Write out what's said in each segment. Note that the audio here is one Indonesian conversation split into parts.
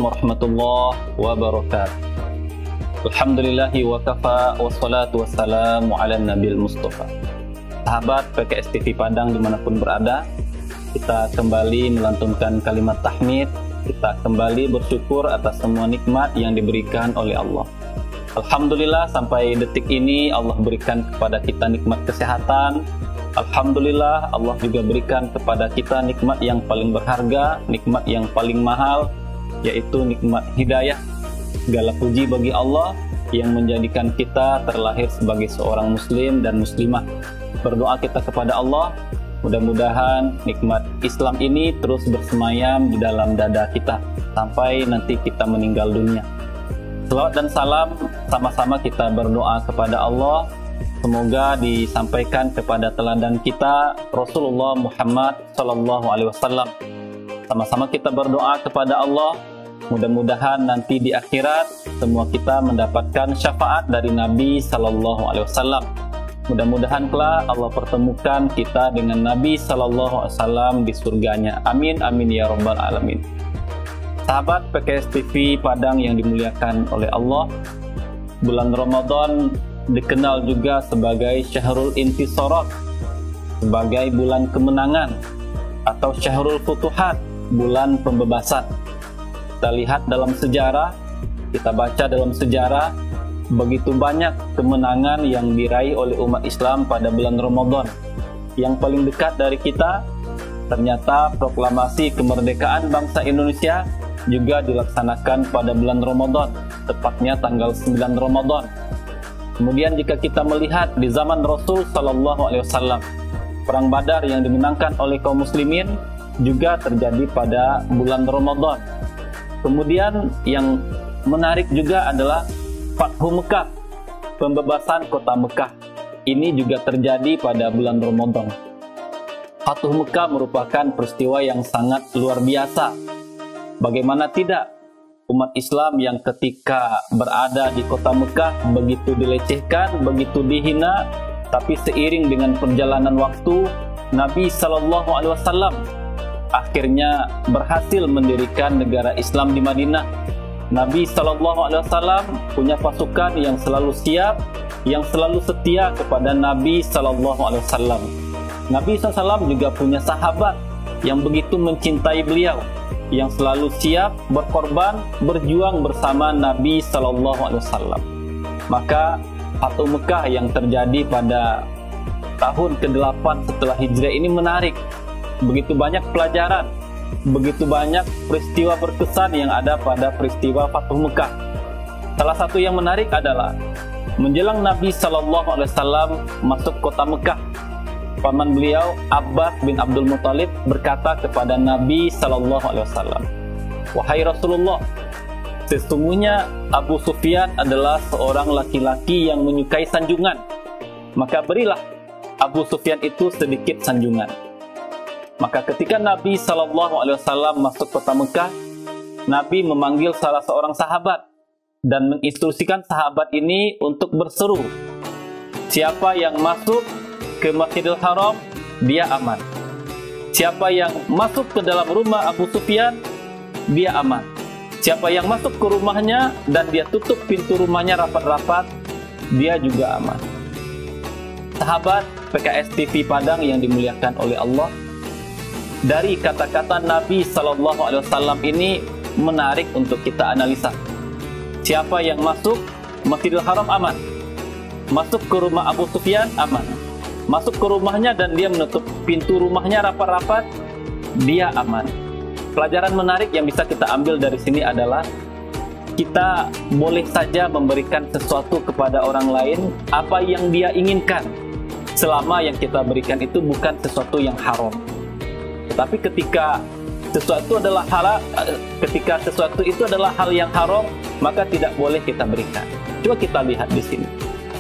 warahmatullahi wabarakatuh. Alhamdulillahi wa kafa, wassalatu wassalamu ala nabil mustafa. Sahabat PKS TV Padang dimanapun berada, kita kembali melantunkan kalimat tahmid. Kita kembali bersyukur atas semua nikmat yang diberikan oleh Allah. Alhamdulillah sampai detik ini Allah berikan kepada kita nikmat kesehatan. Alhamdulillah Allah juga berikan kepada kita nikmat yang paling berharga, nikmat yang paling mahal, yaitu nikmat hidayah. Segala puji bagi Allah yang menjadikan kita terlahir sebagai seorang muslim dan muslimah. Berdoa kita kepada Allah, mudah-mudahan nikmat Islam ini terus bersemayam di dalam dada kita sampai nanti kita meninggal dunia. Selawat dan salam sama-sama kita berdoa kepada Allah. Semoga disampaikan kepada teladan kita Rasulullah Muhammad SAW. Sama-sama kita berdoa kepada Allah. Mudah-mudahan nanti di akhirat semua kita mendapatkan syafaat dari Nabi SAW. Mudah-mudahan kelak Allah pertemukan kita dengan Nabi SAW di surganya. Amin amin ya rabbal alamin. Sahabat PKS TV Padang yang dimuliakan oleh Allah, bulan Ramadan dikenal juga sebagai Syahrul Intisarat, sebagai bulan kemenangan, atau Syahrul Futuhat, bulan pembebasan. Kita lihat dalam sejarah, kita baca dalam sejarah, begitu banyak kemenangan yang diraih oleh umat Islam pada bulan Ramadan. Yang paling dekat dari kita, ternyata proklamasi kemerdekaan bangsa Indonesia juga dilaksanakan pada bulan Ramadan, tepatnya tanggal 9 Ramadan. Kemudian jika kita melihat di zaman Rasul SAW, perang Badar yang dimenangkan oleh kaum muslimin juga terjadi pada bulan Ramadan. Kemudian yang menarik juga adalah Fathu Mekah, pembebasan kota Mekah. Ini juga terjadi pada bulan Ramadan. Fathu Mekah merupakan peristiwa yang sangat luar biasa. Bagaimana tidak, umat Islam yang ketika berada di kota Mekah begitu dilecehkan, begitu dihina, tapi seiring dengan perjalanan waktu, Nabi SAW akhirnya berhasil mendirikan negara Islam di Madinah. Nabi SAW punya pasukan yang selalu siap, yang selalu setia kepada Nabi SAW. Nabi SAW juga punya sahabat yang begitu mencintai beliau, yang selalu siap berkorban, berjuang bersama Nabi SAW. Maka Fathu Mekah yang terjadi pada tahun ke-8 setelah Hijrah ini menarik. Begitu banyak pelajaran, begitu banyak peristiwa berkesan yang ada pada peristiwa Fathu Mekah. Salah satu yang menarik adalah menjelang Nabi SAW masuk kota Mekah, paman beliau Abbas bin Abdul Muthalib berkata kepada Nabi SAW, "Wahai Rasulullah, sesungguhnya Abu Sufyan adalah seorang laki-laki yang menyukai sanjungan. Maka berilah Abu Sufyan itu sedikit sanjungan." Maka ketika Nabi SAW masuk kota Mekah, Nabi memanggil salah seorang sahabat dan menginstruksikan sahabat ini untuk berseru, siapa yang masuk ke Masjidil Haram, dia aman. Siapa yang masuk ke dalam rumah Abu Sufyan, dia aman. Siapa yang masuk ke rumahnya dan dia tutup pintu rumahnya rapat-rapat, dia juga aman. Sahabat PKS TV Padang yang dimuliakan oleh Allah, dari kata-kata Nabi SAW ini menarik untuk kita analisa. Siapa yang masuk Masjidil Haram aman, masuk ke rumah Abu Sufyan aman, masuk ke rumahnya dan dia menutup pintu rumahnya rapat-rapat, dia aman. Pelajaran menarik yang bisa kita ambil dari sini adalah kita boleh saja memberikan sesuatu kepada orang lain apa yang dia inginkan, selama yang kita berikan itu bukan sesuatu yang haram. Tetapi ketika sesuatu itu adalah hal yang haram, maka tidak boleh kita berikan. Coba kita lihat di sini.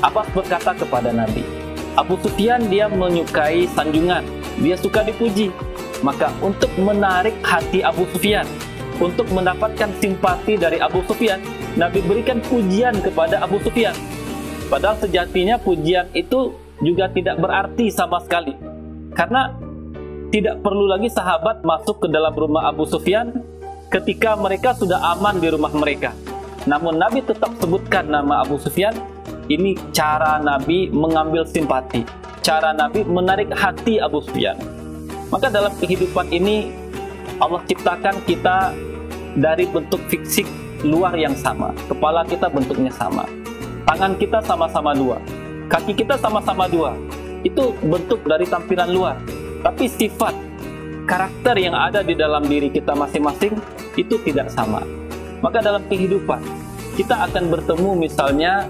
Abbas berkata kepada Nabi, Abu Sufyan dia menyukai sanjungan, dia suka dipuji. Maka untuk menarik hati Abu Sufyan, untuk mendapatkan simpati dari Abu Sufyan, Nabi berikan pujian kepada Abu Sufyan. Padahal sejatinya pujian itu juga tidak berarti sama sekali. Karena tidak perlu lagi sahabat masuk ke dalam rumah Abu Sufyan ketika mereka sudah aman di rumah mereka. Namun Nabi tetap sebutkan nama Abu Sufyan. Ini cara Nabi mengambil simpati, cara Nabi menarik hati Abu Sufyan. Maka dalam kehidupan ini Allah ciptakan kita dari bentuk fisik luar yang sama. Kepala kita bentuknya sama, tangan kita sama-sama dua, kaki kita sama-sama dua. Itu bentuk dari tampilan luar. Tapi sifat, karakter yang ada di dalam diri kita masing-masing itu tidak sama. Maka dalam kehidupan kita akan bertemu misalnya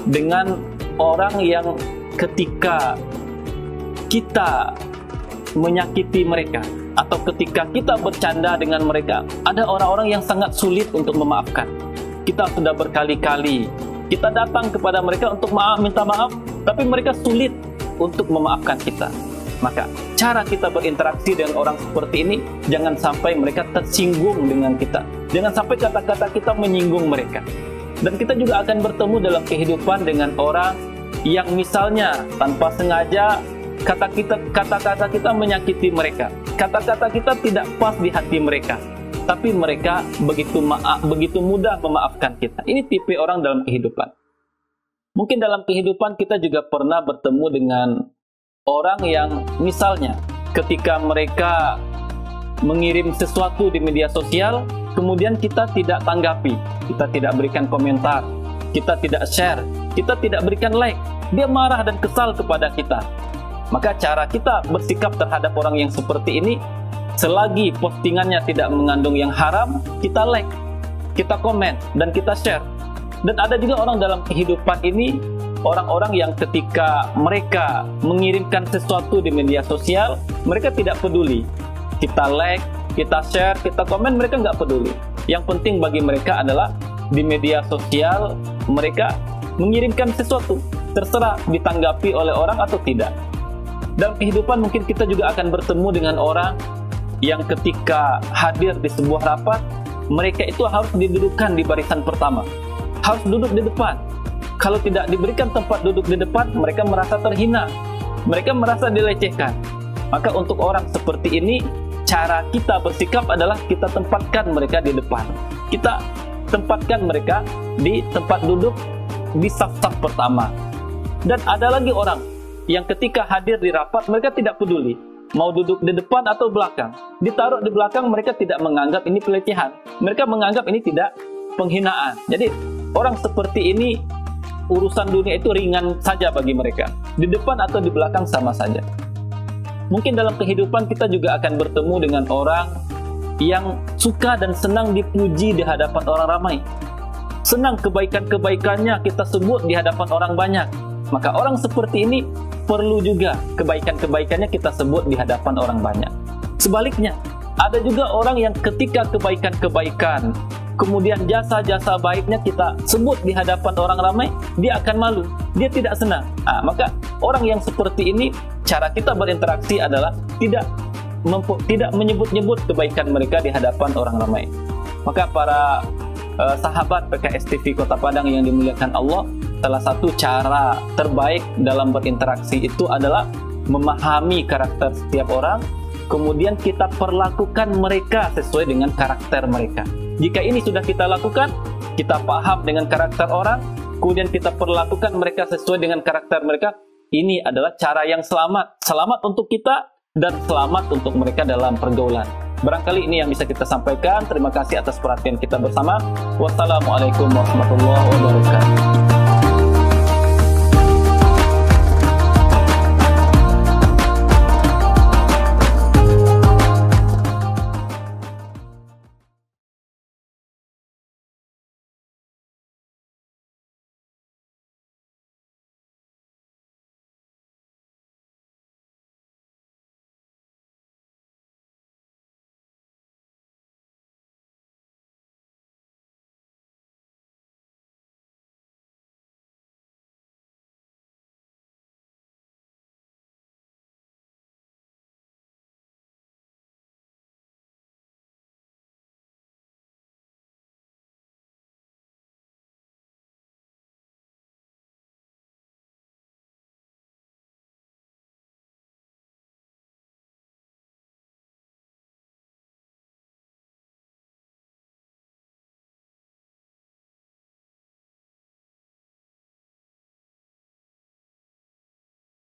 dengan orang yang ketika kita menyakiti mereka atau ketika kita bercanda dengan mereka, ada orang-orang yang sangat sulit untuk memaafkan. Kita sudah berkali-kali kita datang kepada mereka untuk minta maaf, tapi mereka sulit untuk memaafkan kita. Maka cara kita berinteraksi dengan orang seperti ini, jangan sampai mereka tersinggung dengan kita, jangan sampai kata-kata kita menyinggung mereka. Dan kita juga akan bertemu dalam kehidupan dengan orang yang misalnya tanpa sengaja kata-kata kita menyakiti mereka, kata-kata kita tidak pas di hati mereka, tapi mereka begitu mudah memaafkan kita. Ini tipe orang dalam kehidupan. Mungkin dalam kehidupan kita juga pernah bertemu dengan orang yang misalnya ketika mereka mengirim sesuatu di media sosial, kemudian kita tidak tanggapi, kita tidak berikan komentar, kita tidak share, kita tidak berikan like, dia marah dan kesal kepada kita. Maka cara kita bersikap terhadap orang yang seperti ini, selagi postingannya tidak mengandung yang haram, kita like, kita komen, dan kita share. Dan ada juga orang dalam kehidupan ini, orang-orang yang ketika mereka mengirimkan sesuatu di media sosial, mereka tidak peduli. Kita like, kita share, kita komen, mereka nggak peduli. Yang penting bagi mereka adalah di media sosial mereka mengirimkan sesuatu, terserah ditanggapi oleh orang atau tidak. Dalam kehidupan mungkin kita juga akan bertemu dengan orang yang ketika hadir di sebuah rapat, mereka itu harus didudukkan di barisan pertama, harus duduk di depan. Kalau tidak diberikan tempat duduk di depan, mereka merasa terhina, mereka merasa dilecehkan. Maka untuk orang seperti ini, cara kita bersikap adalah kita tempatkan mereka di depan, kita tempatkan mereka di tempat duduk di saf-saf pertama. Dan ada lagi orang yang ketika hadir di rapat, mereka tidak peduli mau duduk di depan atau belakang, ditaruh di belakang, mereka tidak menganggap ini pelecehan, mereka menganggap ini tidak penghinaan. Jadi orang seperti ini urusan dunia itu ringan saja bagi mereka, di depan atau di belakang sama saja. Mungkin dalam kehidupan kita juga akan bertemu dengan orang yang suka dan senang dipuji di hadapan orang ramai, senang kebaikan-kebaikannya kita sebut di hadapan orang banyak. Maka orang seperti ini perlu juga kebaikan-kebaikannya kita sebut di hadapan orang banyak. Sebaliknya, ada juga orang yang ketika kebaikan-kebaikan, kemudian jasa-jasa baiknya kita sebut di hadapan orang ramai, dia akan malu, dia tidak senang. Maka orang yang seperti ini, cara kita berinteraksi adalah tidak menyebut-nyebut kebaikan mereka di hadapan orang ramai. Maka para sahabat PKS TV Kota Padang yang dimuliakan Allah, salah satu cara terbaik dalam berinteraksi itu adalah memahami karakter setiap orang, kemudian kita perlakukan mereka sesuai dengan karakter mereka. Jika ini sudah kita lakukan, kita paham dengan karakter orang, kemudian kita perlakukan mereka sesuai dengan karakter mereka, ini adalah cara yang selamat untuk kita dan selamat untuk mereka dalam pergaulan. Barangkali ini yang bisa kita sampaikan. Terima kasih atas perhatian kita bersama. Wassalamualaikum warahmatullahi wabarakatuh.